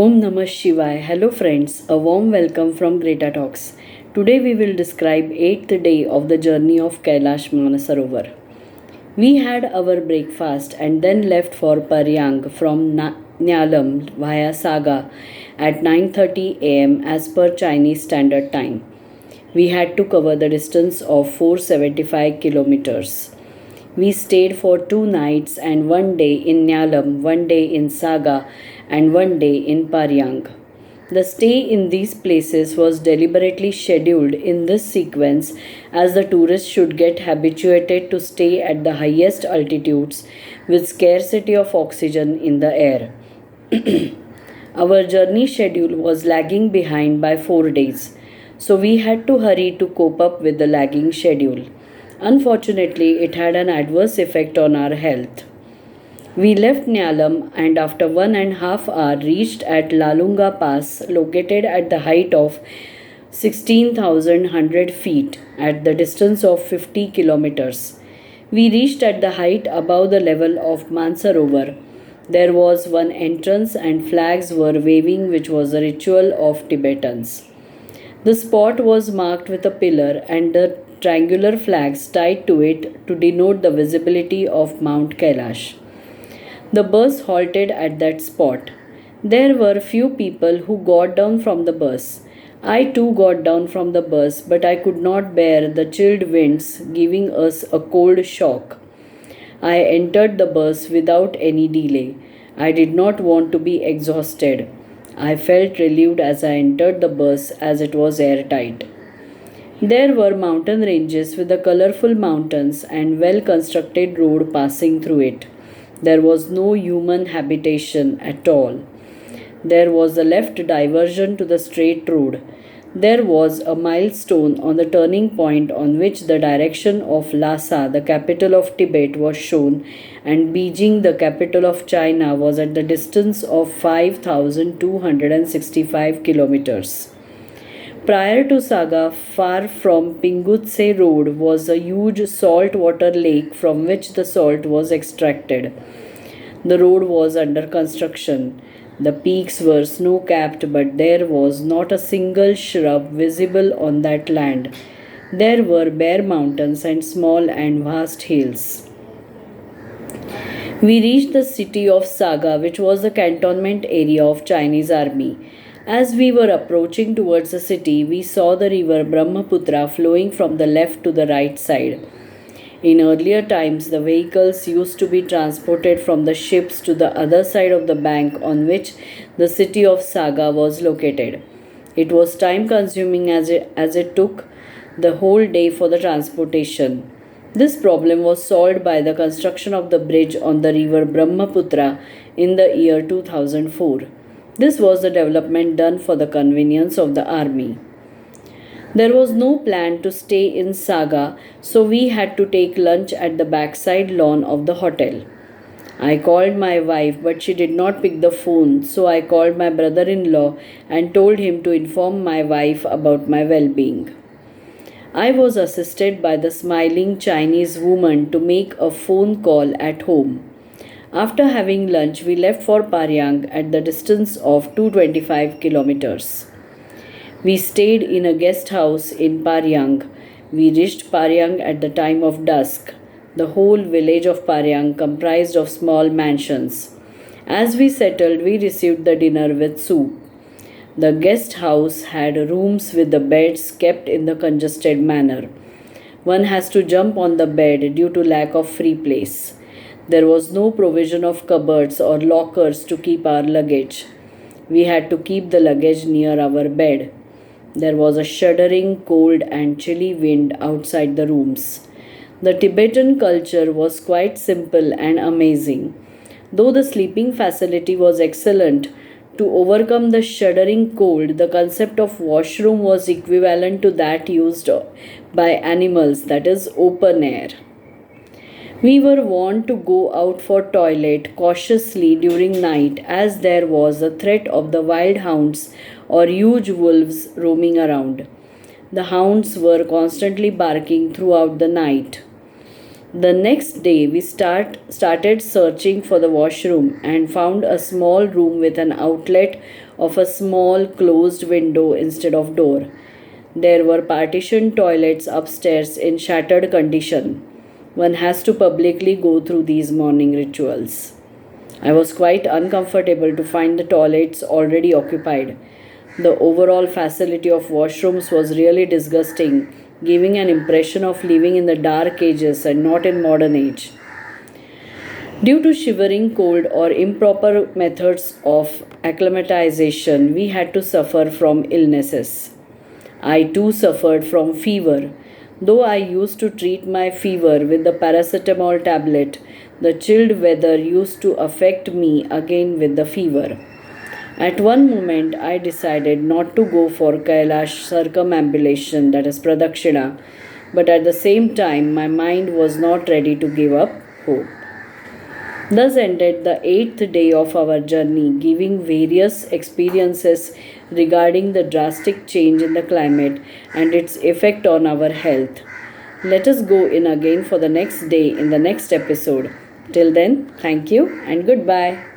Om Namah Shivaya. Hello friends, a warm welcome from Greta Talks. Today we will describe 8th day of the journey of Kailash Manasarovar. We had our breakfast and then left for Paryang from Nyalam via Saga at 9:30 am as per Chinese Standard Time. We had to cover the distance of 475 kilometers. We stayed for 2 nights and 1 day in Nyalam, 1 day in Saga, and 1 day in Paryang. The stay in these places was deliberately scheduled in this sequence as the tourists should get habituated to stay at the highest altitudes with scarcity of oxygen in the air. Our journey schedule was lagging behind by 4 days, so we had to hurry to cope up with the lagging schedule. Unfortunately, it had an adverse effect on our health. We left Nyalam and after 1.5 hours reached at Lalunga Pass, located at the height of 16,100 feet at the distance of 50 kilometers. We reached at the height above the level of Mansarovar. There was one entrance and flags were waving, which was a ritual of Tibetans. The spot was marked with a pillar and the triangular flags tied to it to denote the visibility of Mount Kailash. The bus halted at that spot. There were few people who got down from the bus. I too got down from the bus, but I could not bear the chilled winds, giving us a cold shock. I entered the bus without any delay. I did not want to be exhausted. I felt relieved as I entered the bus as it was airtight. There were mountain ranges with the colorful mountains and well-constructed road passing through it. There was no human habitation at all. There was a left diversion to the straight road. There was a milestone on the turning point on which the direction of Lhasa, the capital of Tibet, was shown, and Beijing, the capital of China, was at the distance of 5,265 kilometers. Prior to Saga, far from Pingutse Road, was a huge saltwater lake from which the salt was extracted. The road was under construction. The peaks were snow-capped, but there was not a single shrub visible on that land. There were bare mountains and small and vast hills. We reached the city of Saga, which was the cantonment area of Chinese army. As we were approaching towards the city, we saw the river Brahmaputra flowing from the left to the right side. In earlier times, the vehicles used to be transported from the ships to the other side of the bank on which the city of Saga was located. It was time consuming as it took the whole day for the transportation. This problem was solved by the construction of the bridge on the river Brahmaputra in the year 2004. This was the development done for the convenience of the army. There was no plan to stay in Saga, so we had to take lunch at the backside lawn of the hotel. I called my wife, but she did not pick the phone, so I called my brother-in-law and told him to inform my wife about my well-being. I was assisted by the smiling Chinese woman to make a phone call at home. After having lunch, we left for Paryang at the distance of 225 kilometers. We stayed in a guest house in Paryang. We reached Paryang at the time of dusk. The whole village of Paryang comprised of small mansions. As we settled, we received the dinner with soup. The guest house had rooms with the beds kept in the congested manner. One has to jump on the bed due to lack of free place. There was no provision of cupboards or lockers to keep our luggage. We had to keep the luggage near our bed. There was a shuddering cold and chilly wind outside the rooms. The Tibetan culture was quite simple and amazing. Though the sleeping facility was excellent, to overcome the shuddering cold, the concept of washroom was equivalent to that used by animals, that is, open air. We were warned to go out for toilet cautiously during night, as there was a threat of the wild hounds or huge wolves roaming around. The hounds were constantly barking throughout the night. The next day, we started searching for the washroom and found a small room with an outlet of a small closed window instead of door. There were partitioned toilets upstairs in shattered condition. One has to publicly go through these morning rituals. I was quite uncomfortable to find the toilets already occupied. The overall facility of washrooms was really disgusting, giving an impression of living in the dark ages and not in modern age. Due to shivering cold or improper methods of acclimatization, we had to suffer from illnesses. I too suffered from fever. Though I used to treat my fever with the paracetamol tablet, the chilled weather used to affect me again with the fever. At one moment, I decided not to go for Kailash circumambulation, that is Pradakshina, but at the same time, my mind was not ready to give up hope. Thus ended the 8th day of our journey, giving various experiences regarding the drastic change in the climate and its effect on our health. Let us go in again for the next day in the next episode. Till then, thank you and goodbye.